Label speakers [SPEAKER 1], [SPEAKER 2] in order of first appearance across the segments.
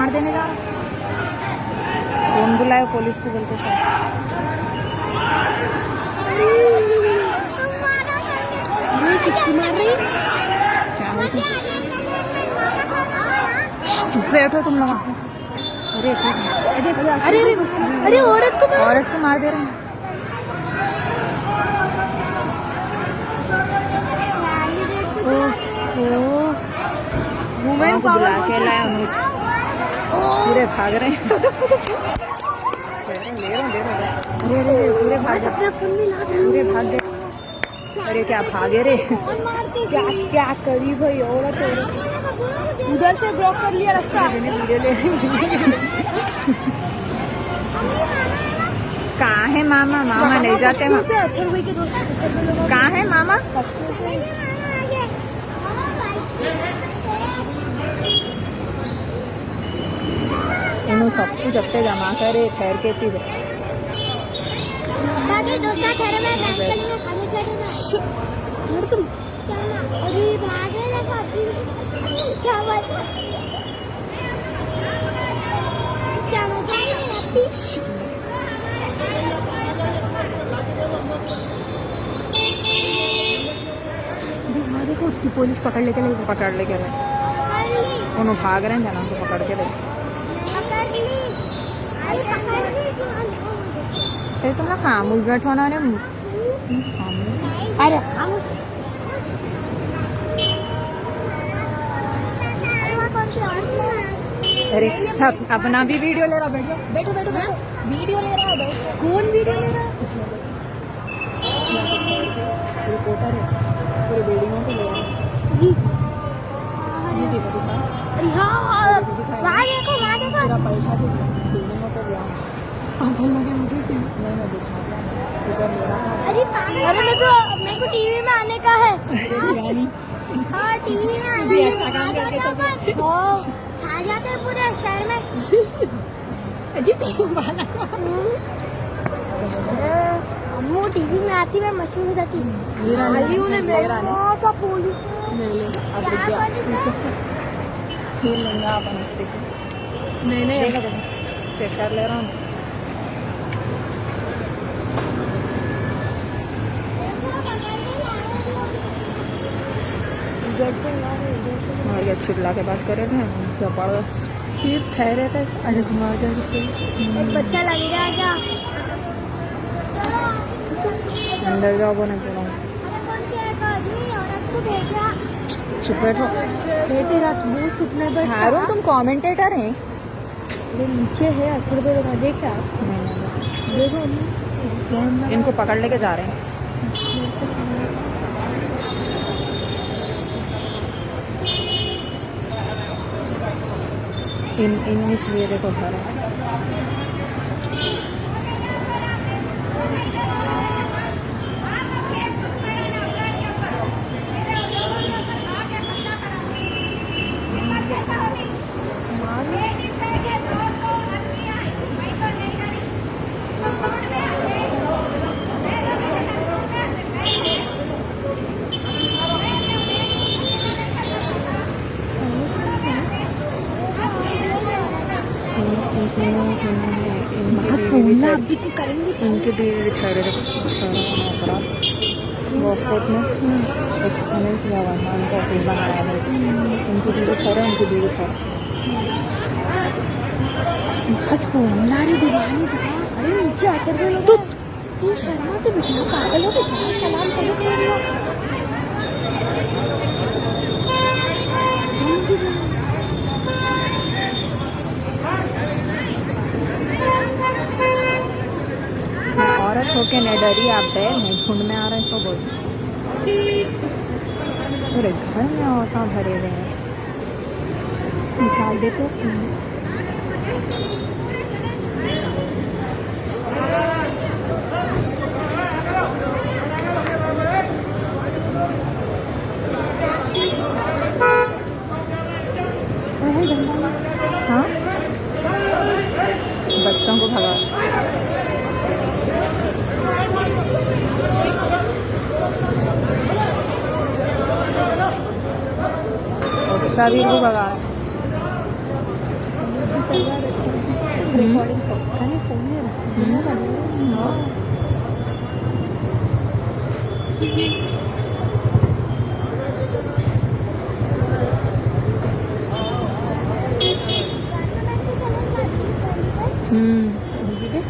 [SPEAKER 1] मार देने जा रहा। फोन बुलाए पुलिस को बोलते शायद। चुप बैठो तुम लोग। अरे अरे अरे औरत को मार दे रहे हैं। वुमेन को बुला के लाया अनुज। पूरे भाग रहे हैं। ले रहे अरे पूरे भाग पूरे भाग गए। अरे क्या भागे रे, क्या करी भाई। औरत उधर से ब्लॉक कर लिया रास्ता। वीडियो ले कहाँ है मामा? मामा नहीं जाते वहाँ। कहाँ है मामा? इन्हों सब कुछ अपने जमा करे ठहर के थी। देखो पुलिस पकड़ लेके गए। उन्होंने भाग रहे हैं जना को पकड़ के ले। तुम ना खामोश बैठो ना। अरे खामोश। अरे अपना भी वीडियो ले रहा। बैठो बैठो बैठो। वीडियो ले रहा है। कौन वीडियो ले रहा है? रिपोर्टर है। पूरे बिल्डिंगों को ले रहा है जी। अरे हाँ वहाँ देखो पूरा पैसा तो बिल्डिंगों को ले। अरे मेरे को टीवी में आने का है। हाँ टीवी में आने छा जाते हैं पूरे शहर में। वो टीवी में आती मैं मशहूर हो जाती। पुलिस नहीं प्रेशर ले रहा हूँ। और ये चिल्ला के बात कर रहे थे जबरदस्त। फिर ठहरे थे। अरे घुमा जाए बच्चा लग गया क्या? अंदर जाओ बोले चुप बैठो। हारून तुम कमेंटेटर हैं। नीचे है अक्षर पे देखा। देखो इनको पकड़ लेके जा रहे हैं। इंग्लिश भी देखो घर है। अभी तो करेंगे। उनके भी ठहरे बॉस्पोर्ट में उन्होंने किया हुआ था। उनका फील बनाया है। उनकी बीवी ठहरे उनकी बीवी ठहरे बस फोन ला रही दीवानी। अरे नीचे आकर तो शर्मा तो बिल्कुल पागल हो गई। सलाम करो औरत होके न डरी। आप डर हैं झुंड में आ रहे हैं। सब पूरे घर में औरतें भरे हुए हैं। निकाल दे तो हाँ बच्चों को भगा। एक्स्ट्रा वीर को भगा। रेकॉर्डिंग सबका फोन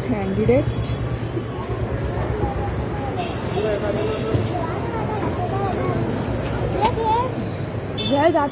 [SPEAKER 1] कैंडिडेट जाता